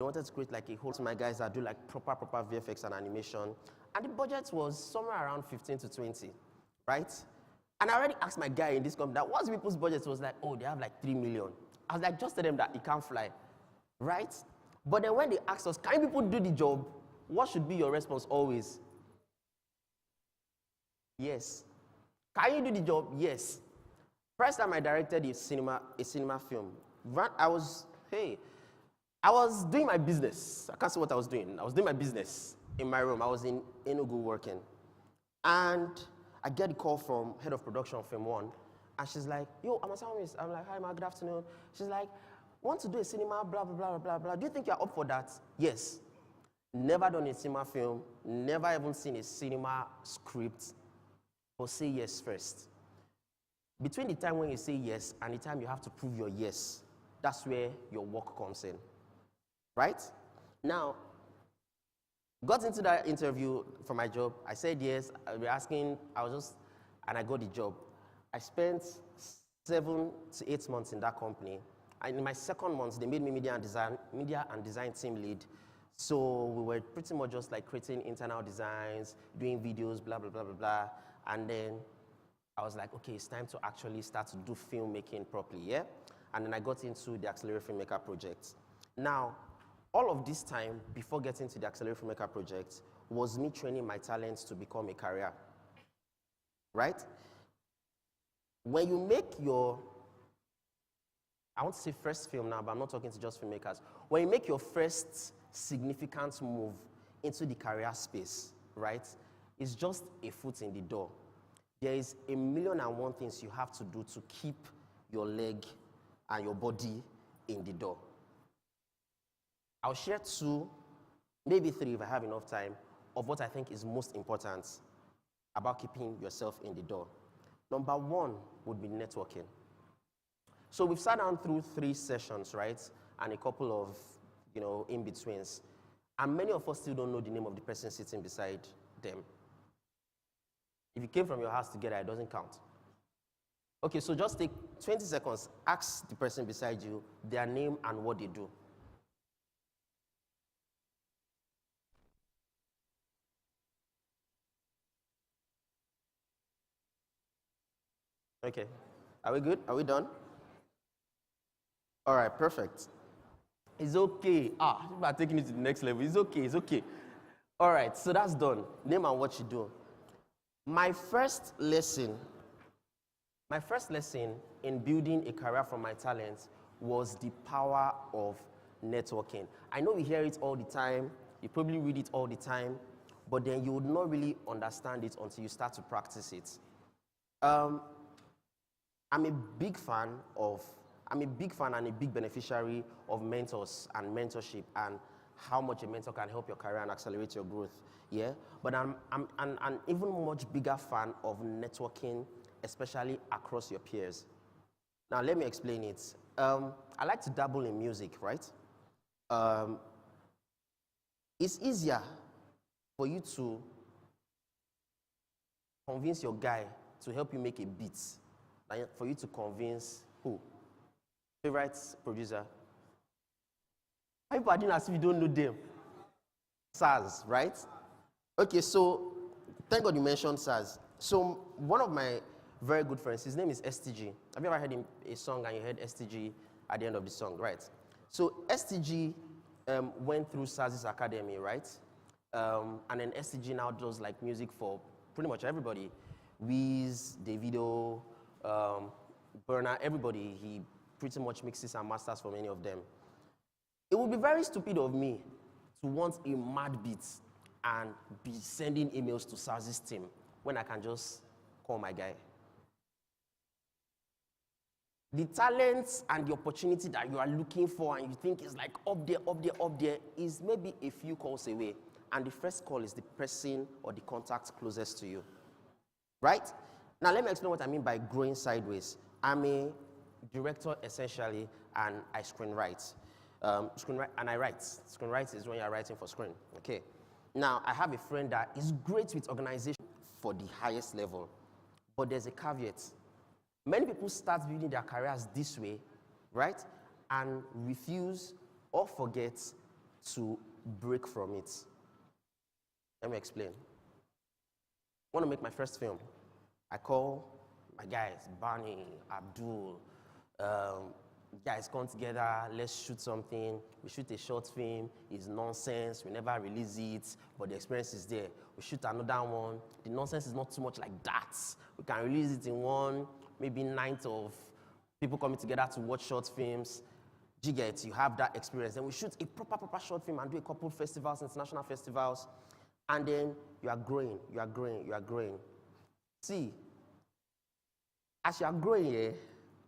wanted to create like a whole to my guys that do like proper VFX and animation. And the budget was somewhere around 15 to 20, right? And I already asked my guy in this company that what's people's budget? It was like, oh, they have like 3 million. I was like, just tell them that it can't fly, right? But then when they asked us, can people do the job? What should be your response always? Yes. Can you do the job? Yes. First time I directed a cinema film, I was doing my business. I can't say what I was doing. I was doing my business in my room. I was in Enugu working. And I get a call from head of production of Film 1. And she's like, yo, I'm like, hi, ma, good afternoon. She's like, want to do a cinema, blah, blah, blah, blah, blah. Do you think you're up for that? Yes. Never done a cinema film. Never even seen a cinema script. But say yes first. Between the time when you say yes and the time you have to prove your yes, that's where your work comes in. Right? Now, got into that interview for my job. I said yes. They were asking, and I got the job. I spent 7 to 8 months in that company. And in my second month, they made me media and design team lead. So we were pretty much just like creating internal designs, doing videos, blah, blah, blah, blah, blah. And then I was like, okay, it's time to actually start to do filmmaking properly, yeah? And then I got into the Accelerate Filmmaker project. Now, all of this time, before getting to the Accelerate Filmmaker project, was me training my talents to become a career, right? When you make your, I want to say first film now, but I'm not talking to just filmmakers. When you make your first significant move into the career space, right, it's just a foot in the door. There is 1,000,001 things you have to do to keep your leg and your body in the door. I'll share 2, maybe 3 if I have enough time, of what I think is most important about keeping yourself in the door. Number 1 would be networking. So we've sat down through 3 sessions, right? And a couple of, in-betweens. And many of us still don't know the name of the person sitting beside them. If you came from your house together, it doesn't count. Okay, so just take 20 seconds, ask the person beside you their name and what they do. Okay, are we good? Are we done? All right, perfect. It's okay. People are taking it to the next level. It's okay, it's okay. All right, so that's done. Name and what you do. My first lesson in building a career from my talents was the power of networking. I know we hear it all the time, you probably read it all the time, but then you would not really understand it until you start to practice it. I'm a big fan and a big beneficiary of mentors and mentorship and how much a mentor can help your career and accelerate your growth, yeah? But I'm an even much bigger fan of networking, especially across your peers. Now, let me explain it. I like to dabble in music, right? It's easier for you to convince your guy to help you make a beat than for you to convince who? Favorite producer? People are doing as if you don't know them. SARS, right? Okay, so thank God you mentioned SARS. So one of my very good friends, his name is STG. Have you ever heard a song and you heard STG at the end of the song, right? So STG went through SARS' academy, right? And then STG now does like music for pretty much everybody. Wiz, Davido, Burna, everybody. He pretty much mixes and masters for many of them. It would be very stupid of me to want a mad beat and be sending emails to SARS' team when I can just call my guy. The talents and the opportunity that you are looking for and you think is like up there, is maybe a few calls away. And the first call is the person or the contact closest to you. Right? Now, let me explain what I mean by growing sideways. I'm a director, essentially, and I screenwrite. And I write. Screenwrite is when you're writing for screen. Okay. Now, I have a friend that is great with organization for the highest level. But there's a caveat. Many people start building their careers this way, right? And refuse or forget to break from it. Let me explain. I want to make my first film. I call my guys, Barney, Abdul, guys, come together, let's shoot something. We shoot a short film, it's nonsense, we never release it, but the experience is there. We shoot another one, the nonsense is not too much like that. We can release it in one, maybe night of people coming together to watch short films. You get, you have that experience. Then we shoot a proper short film and do a couple festivals, international festivals, and then you are growing, you are growing, you are growing. See, as you are growing,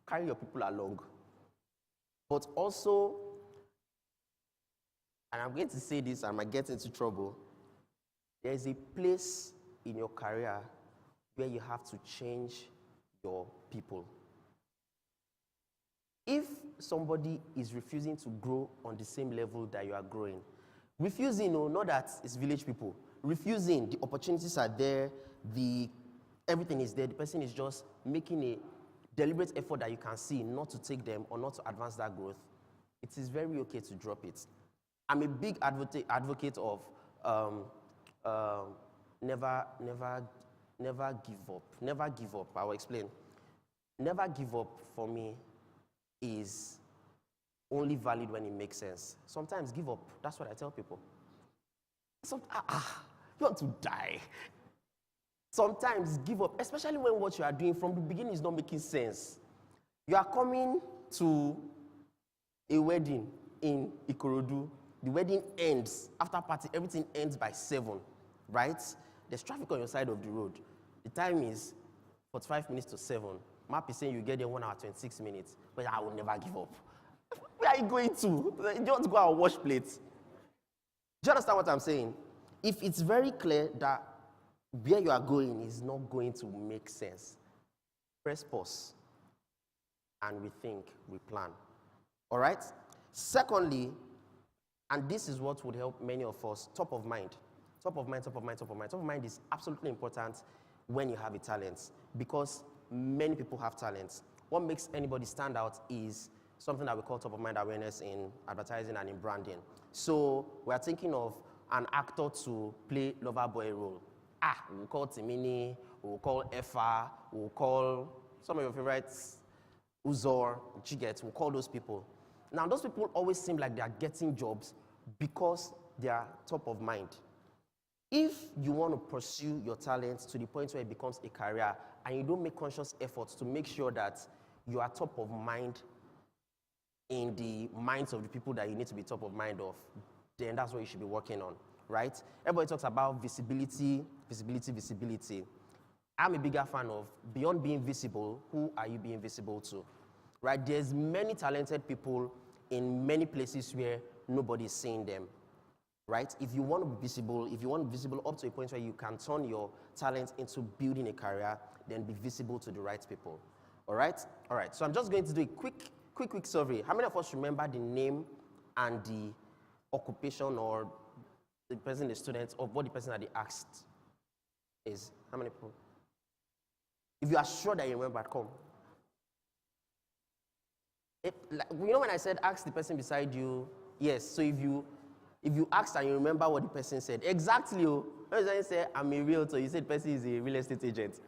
carry your people along. But also, and I'm going to say this, I might get into trouble, there is a place in your career where you have to change your people. If somebody is refusing to grow on the same level that you are growing, refusing, not that it's village people, refusing, the opportunities are there, everything is there, the person is just making a deliberate effort that you can see not to take them or not to advance that growth, it is very okay to drop it. I'm a big advocate of never give up. Never give up. I will explain. Never give up for me is only valid when it makes sense. Sometimes give up. That's what I tell people. You want to die. Sometimes give up, especially when what you are doing from the beginning is not making sense. You are coming to a wedding in Ikorodu. The wedding ends, after party, everything ends by 7, right? There's traffic on your side of the road. The time is 45 minutes to 7. Map is saying you get there 1 hour, 26 minutes. But I will never give up. Where are you going to? You want to go and wash plates? Do you understand what I'm saying? If it's very clear that where you are going is not going to make sense, press pause and we think, we plan. All right? Secondly, and this is what would help many of us, top of mind. Top of mind, top of mind, top of mind. Top of mind is absolutely important when you have a talent because many people have talents. What makes anybody stand out is something that we call top of mind awareness in advertising and in branding. So we are thinking of an actor to play lover boy role. We'll call Timini, we'll call Effa, we'll call some of your favorites, Uzor, Jiget, we'll call those people. Now, those people always seem like they are getting jobs because they are top of mind. If you want to pursue your talent to the point where it becomes a career and you don't make conscious efforts to make sure that you are top of mind in the minds of the people that you need to be top of mind of, then that's what you should be working on, right? Everybody talks about visibility, visibility, visibility. I'm a bigger fan of beyond being visible, who are you being visible to, right? There's many talented people in many places where nobody is seeing them, right? If you want to be visible, if you want to be visible up to a point where you can turn your talent into building a career, then be visible to the right people, all right? All right, so I'm just going to do a quick survey. How many of us remember the name and the occupation or the person, the student, of what the person that they asked is? How many people? If you are sure that you remember, come. You know when I said ask the person beside you, yes, so if you asked and you remember what the person said, exactly, when you say, I'm a realtor, you said the person is a real estate agent.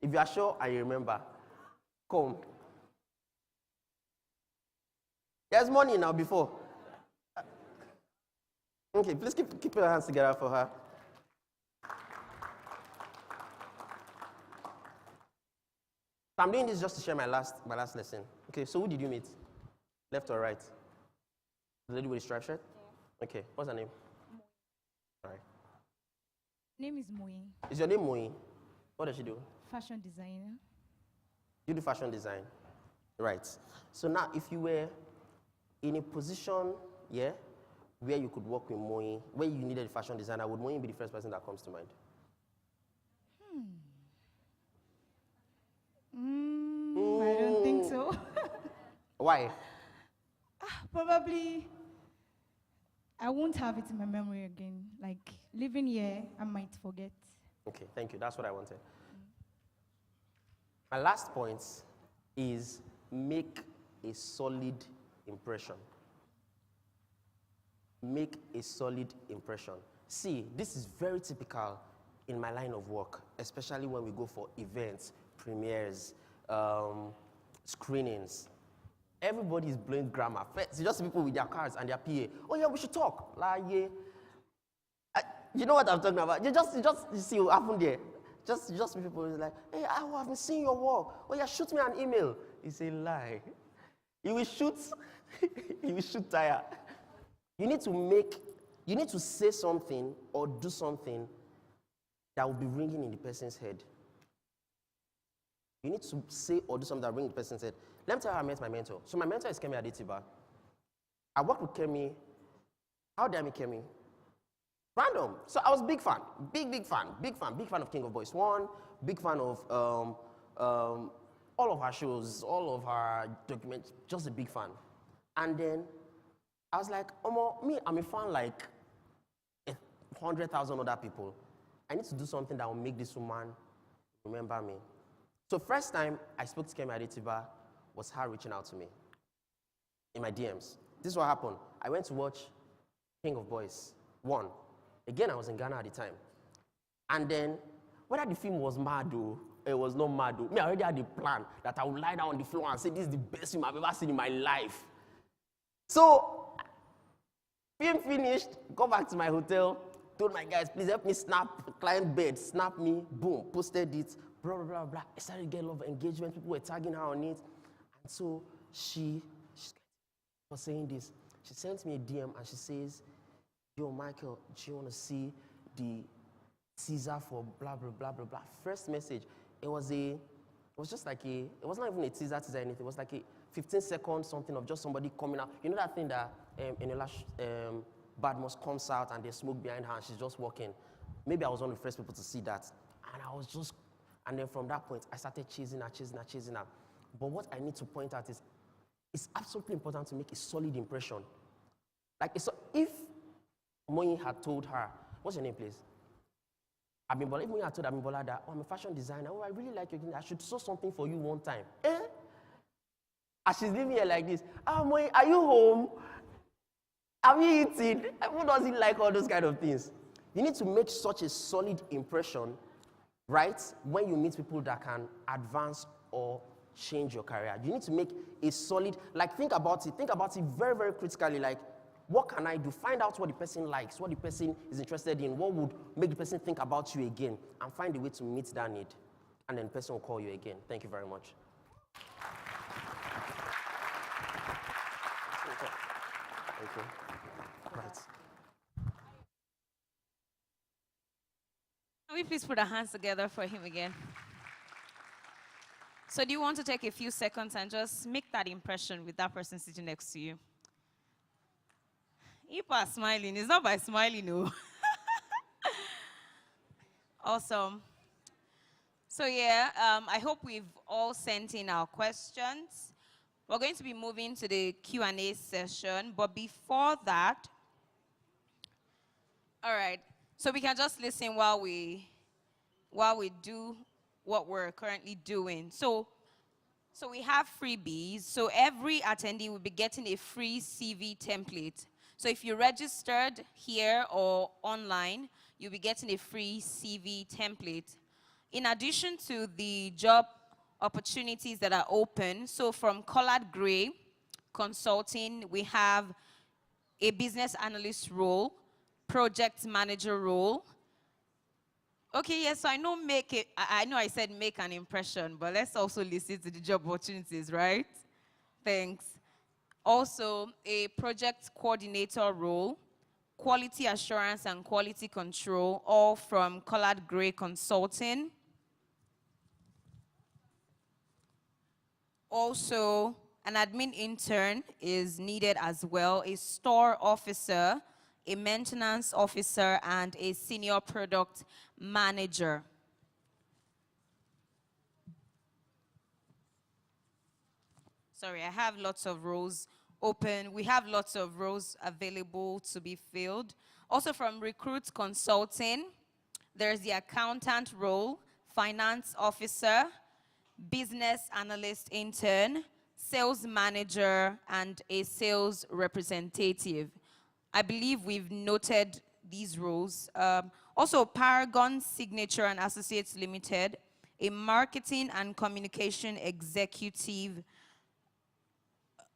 If you are sure and you remember, come. There's money now before. Okay, please keep your hands together for her. So I'm doing this just to share my last lesson. Okay, so who did you meet? Left or right? The lady with the striped shirt? Yeah. Okay, what's her name? Moi. All right. Name is Moi. Is your name Moi? What does she do? Fashion designer. You do fashion design? Right. So now, if you were in a position, yeah, where you could work with Moi, where you needed a fashion designer, would Moi be the first person that comes to mind? I don't think so. Why? Probably, I won't have it in my memory again. Like, living here, I might forget. Okay, thank you. That's what I wanted. My last point is make a solid impression. make a solid impression. See, this is very typical in my line of work, especially when we go for events, premieres, screenings. Everybody is blowing grammar. It's just people with their cars and their PA. Oh yeah, we should talk. Like, yeah. You know what I'm talking about? You see what happened there. Just people like, hey, I haven't seen your work. Oh yeah, shoot me an email. It's a lie. You will shoot, you will shoot tire. You need to say something or do something that will be ringing in the person's head. You need to say or do something that will ring in the person's head. Let me tell you how I met my mentor. So my mentor is Kemi Adetiba. I worked with Kemi. How did I meet Kemi? Random. So I was big fan of King of Boys 1, big fan of all of her shows, all of her documents, just a big fan. And then I was like, I'm a fan like 100,000 other people. I need to do something that will make this woman remember me. So first time I spoke to Kemi Adetiba was her reaching out to me in my DMs. This is what happened. I went to watch King of Boys 1. Again, I was in Ghana at the time. And then, whether the film was mad or it was not mad, me, I already had a plan that I would lie down on the floor and say, this is the best film I've ever seen in my life. So, film finished, go back to my hotel, told my guys, please help me snap client bed, snap me, boom, posted it, blah, blah, blah, blah. I started getting a lot of engagement, people were tagging her on it. And so, she was saying this. She sent me a DM and she says, yo, Michael, do you want to see the teaser for blah, blah, blah, blah, blah? First message, it was just like it was not even a teaser, anything. It was like a 15-second something of just somebody coming out. You know that thing that Enola Badmus comes out and there's smoke behind her and she's just walking? Maybe I was one of the first people to see that. And then from that point, I started chasing her. But what I need to point out is, it's absolutely important to make a solid impression. Like, if Moyi had told her, what's your name, please? Abimbola. If Moyi had told Abimbola that, I'm a fashion designer, I really like your thing, I should sew something for you one time. And she's leaving here like this. Moyi, are you home? Have you eaten? Who doesn't like all those kind of things? You need to make such a solid impression, right, when you meet people that can advance or change your career. You need to make a solid, like, think about it very, very critically, like, what can I do? Find out what the person likes, what the person is interested in, what would make the person think about you again, and find a way to meet that need. And then the person will call you again. Thank you very much. Thank you. Right. Can we please put our hands together for him again? So do you want to take a few seconds and just make that impression with that person sitting next to you? People are smiling. It's not by smiling, no. Awesome. So yeah, I hope we've all sent in our questions. We're going to be moving to the Q&A session, but before that, all right. So we can just listen while we do what we're currently doing. So we have freebies. So every attendee will be getting a free CV template. So if you registered here or online, you'll be getting a free CV template. In addition to the job opportunities that are open, so from Colored Gray Consulting, we have a business analyst role, project manager role. Okay, yes, so I know I said make an impression, but let's also listen to the job opportunities, right? Thanks. Also, a project coordinator role, quality assurance and quality control, all from Colored Gray Consulting. Also, an admin intern is needed as well, a store officer, a maintenance officer, and a senior product manager. Sorry, I have lots of roles open. We have lots of roles available to be filled. Also from Recruit Consulting, there's the accountant role, finance officer, business analyst intern, sales manager, and a sales representative. I believe we've noted these roles. Also, Paragon Signature and Associates Limited, a marketing and communication executive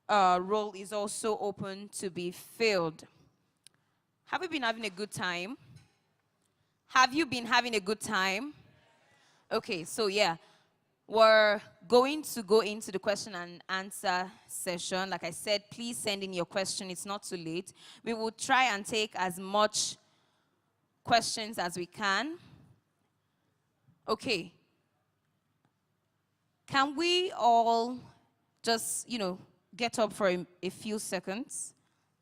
role is also open to be filled. Have you been having a good time? Have you been having a good time? Okay, so yeah, we're going to go into the question and answer session. Like I said, please send in your question. It's not too late. We will try and take as much questions as we can. Okay. Can we all just, get up for a few seconds?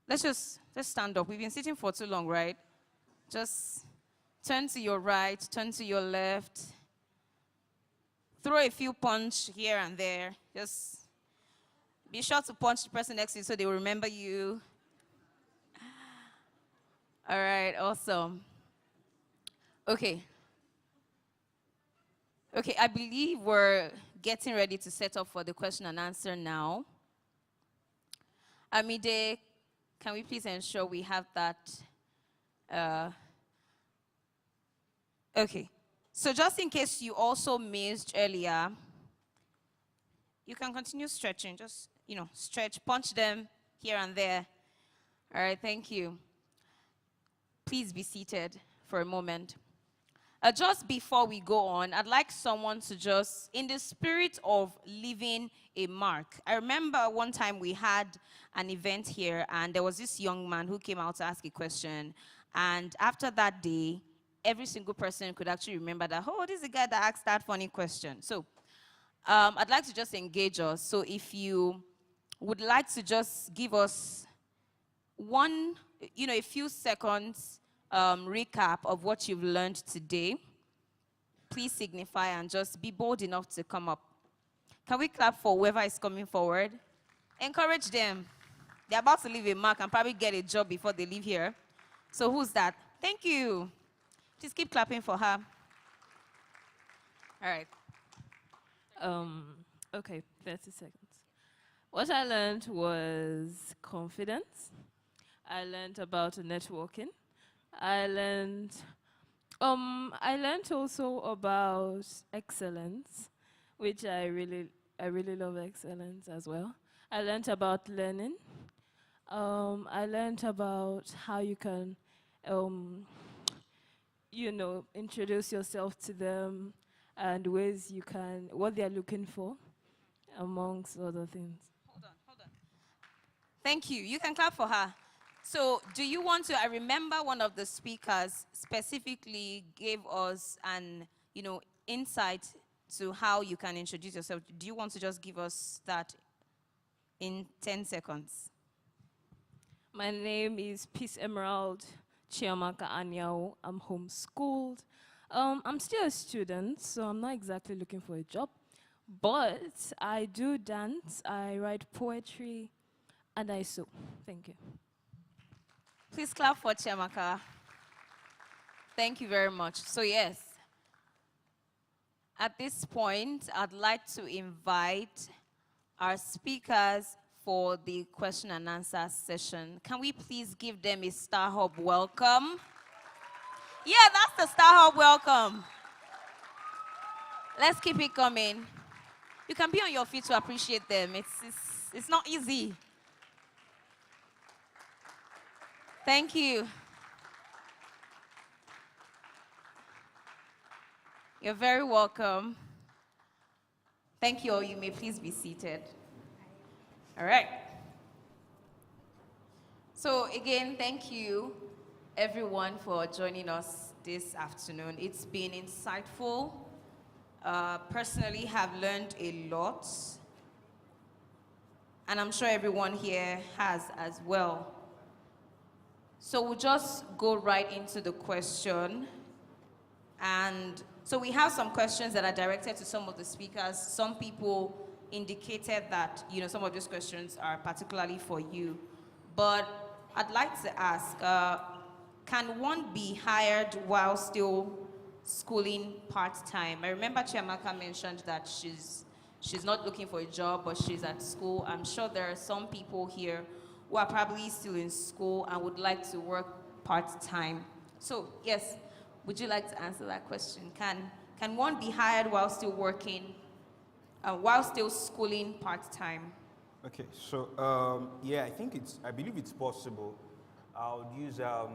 Let's stand up. We've been sitting for too long, right? Just turn to your right, turn to your left. Throw a few punch here and there. Just be sure to punch the person next to you so they will remember you. All right, awesome. Okay. Okay, I believe we're getting ready to set up for the question and answer now. Amide, can we please ensure we have that? Okay. So just in case you also missed earlier, you can continue stretching. Just, stretch, punch them here and there. All right, thank you. Please be seated for a moment. Just before we go on, I'd like someone to just, in the spirit of leaving a mark. I remember one time we had an event here, and there was this young man who came out to ask a question. And after that day, every single person could actually remember that, oh, this is the guy that asked that funny question. So I'd like to just engage us. So if you would like to just give us a few seconds recap of what you've learned today, please signify and just be bold enough to come up. Can we clap for whoever is coming forward? Encourage them. They're about to leave a mark and probably get a job before they leave here. So who's that? Thank you. Just keep clapping for her. All right. Okay, 30 seconds. What I learned was confidence. I learned about networking. I learned also about excellence, which I really love excellence as well. I learned about learning. I learned about how you can, introduce yourself to them and ways you can, what they're looking for, amongst other things. Hold on. Thank you. You can clap for her. So do you want to, I remember one of the speakers specifically gave us an, insight to how you can introduce yourself. Do you want to just give us that in 10 seconds? My name is Peace Emerald Chiamaka Anyao. I'm homeschooled. I'm still a student, so I'm not exactly looking for a job. But I do dance, I write poetry, and I sew. Thank you. Please clap for Chiamaka. Thank you very much. So yes, at this point, I'd like to invite our speakers for the question and answer session. Can we please give them a Starhub welcome? Yeah, that's the Starhub welcome. Let's keep it coming. You can be on your feet to appreciate them. It's not easy. Thank you. You're very welcome. Thank you all. You may please be seated. All right. So again, thank you everyone for joining us this afternoon. It's been insightful. Personally have learned a lot. And I'm sure everyone here has as well. So we'll just go right into the question. And so we have some questions that are directed to some of the speakers. Some people indicated that, some of these questions are particularly for you. But I'd like to ask, can one be hired while still schooling part-time? I remember Chiamaka mentioned that she's not looking for a job, but she's at school. I'm sure there are some people here who are probably still in school and would like to work part-time. So yes, would you like to answer that question? Can one be hired while still working, while still schooling part-time? Okay, so yeah, I believe it's possible. I would use a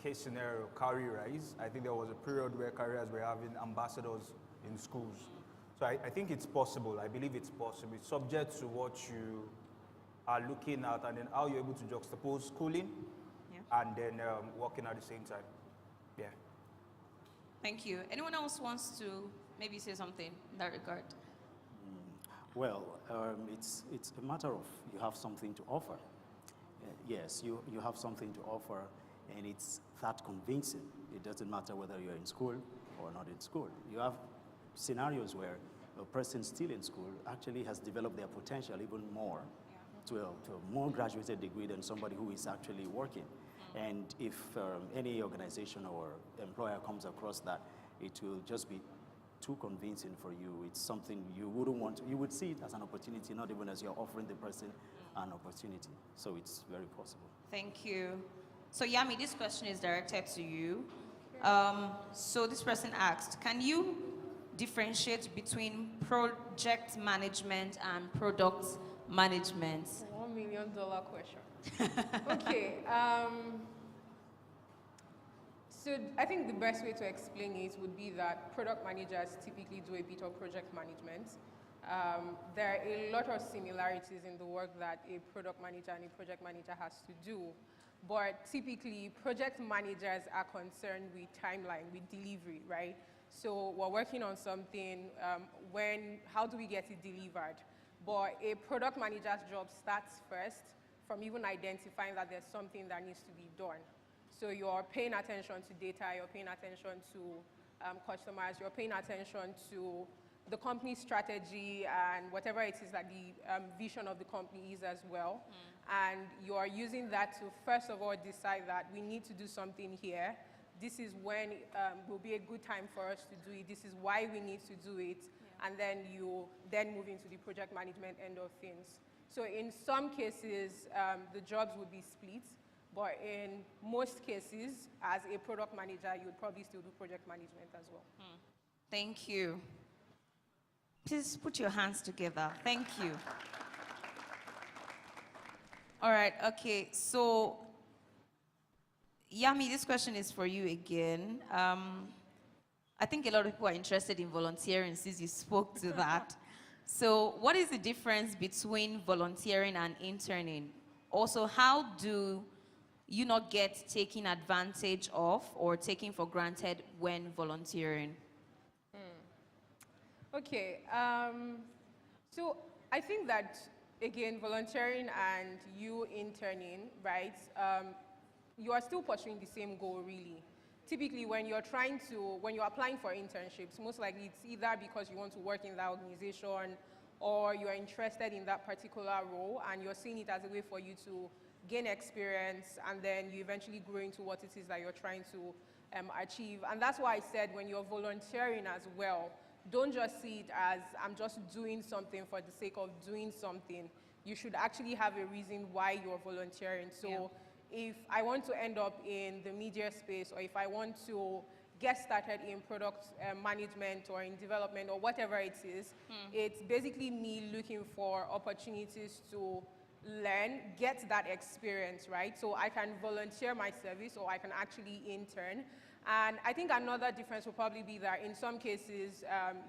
case scenario, career rise. I think there was a period where careers were having ambassadors in schools. So I think it's possible. I believe it's possible. It's subject to what you are looking at and then how you're able to juxtapose schooling and then working at the same time. Yeah. Thank you. Anyone else wants to maybe say something in that regard? Well, it's a matter of you have something to offer. Yes, you have something to offer, and it's that convincing. It doesn't matter whether you're in school or not in school. You have scenarios where a person still in school actually has developed their potential even more to a more graduated degree than somebody who is actually working. And if any organization or employer comes across that, it will just be too convincing for you. It's something you wouldn't want to, you would see it as an opportunity, not even as you're offering the person an opportunity. So it's very possible. Thank you. So Yami, this question is directed to you. So this person asked, can you differentiate between project management and product management? $1 million question. Okay. So I think the best way to explain it would be that product managers typically do a bit of project management. There are a lot of similarities in the work that a product manager and a project manager has to do. But typically, project managers are concerned with timeline, with delivery, right? So we're working on something, how do we get it delivered? But a product manager's job starts first from even identifying that there's something that needs to be done. So you're paying attention to data, you're paying attention to customers, you're paying attention to the company's strategy and whatever it is that the vision of the company is as well. And you are using that to first of all decide that we need to do something here. This is when will be a good time for us to do it. This is why we need to do it. And then you then move into the project management end of things. So in some cases, the jobs would be split. But in most cases, as a product manager, you would probably still do project management as well. Thank you. Please put your hands together. Thank you. All right, okay, so Yami, this question is for you again. I think a lot of people are interested in volunteering since you spoke to that. So what is the difference between volunteering and interning? Also, how do you not get taken advantage of or taken for granted when volunteering? Okay, so I think that, again, volunteering and you interning, right, you are still pursuing the same goal, really. Typically, when you're applying for internships, most likely it's either because you want to work in that organization or you're interested in that particular role and you're seeing it as a way for you to gain experience and then you eventually grow into what it is that you're trying to achieve. And that's why I said when you're volunteering as well, don't just see it as I'm just doing something for the sake of doing something. You should actually have a reason why you're volunteering. So if I want to end up in the media space or if I want to get started in product management or in development or whatever it is, it's basically me looking for opportunities to learn, get that experience, right? So I can volunteer my service or I can actually intern. And I think another difference will probably be that in some cases,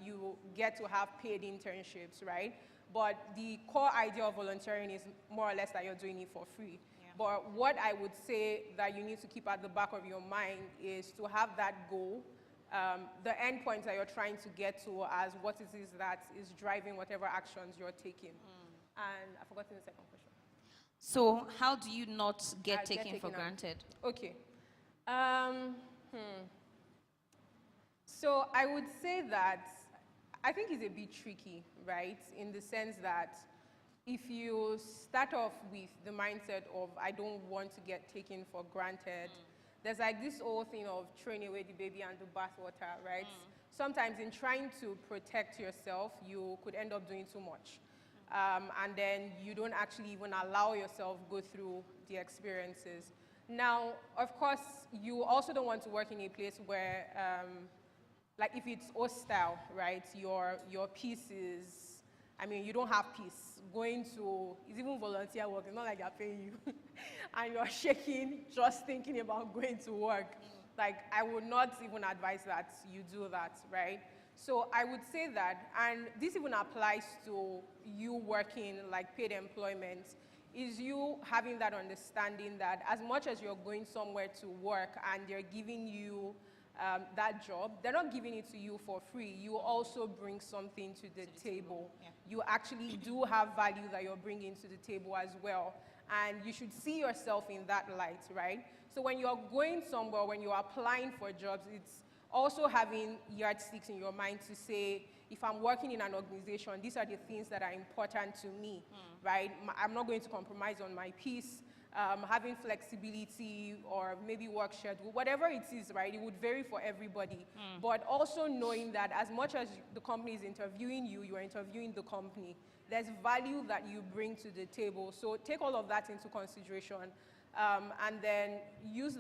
you get to have paid internships, right? But the core idea of volunteering is more or less that you're doing it for free. But what I would say that you need to keep at the back of your mind is to have that goal, the end point that you're trying to get to as what it is that is driving whatever actions you're taking. And I've forgotten the second question. So how do you not get taken for granted? Okay. So I would say that I think it's a bit tricky, right? In the sense that if you start off with the mindset of I don't want to get taken for granted, there's like this whole thing of throwing away the baby and the bathwater, right? Sometimes in trying to protect yourself, you could end up doing too much. and then you don't actually even allow yourself go through the experiences. Now, of course, you also don't want to work in a place where, like if it's hostile, right, your peace is, I mean, you don't have peace. Going to, it's even volunteer work, it's not like they're paying you. And you're shaking just thinking about going to work. Like, I would not even advise that you do that, right? So I would say that, and this even applies to you working like paid employment, is you having that understanding that as much as you're going somewhere to work and they're giving you that job, they're not giving it to you for free. You also bring something to the table. Yeah. You actually do have value that you're bringing to the table as well. And you should see yourself in that light, right? So when you're going somewhere, when you're applying for jobs, it's also having yardsticks in your mind to say, if I'm working in an organization, these are the things that are important to me, right? I'm not going to compromise on my peace. Having flexibility or maybe work schedule, whatever it is, right? It would vary for everybody. But also knowing that as much as the company is interviewing you, you are interviewing the company. There's value that you bring to the table. So take all of that into consideration and then use that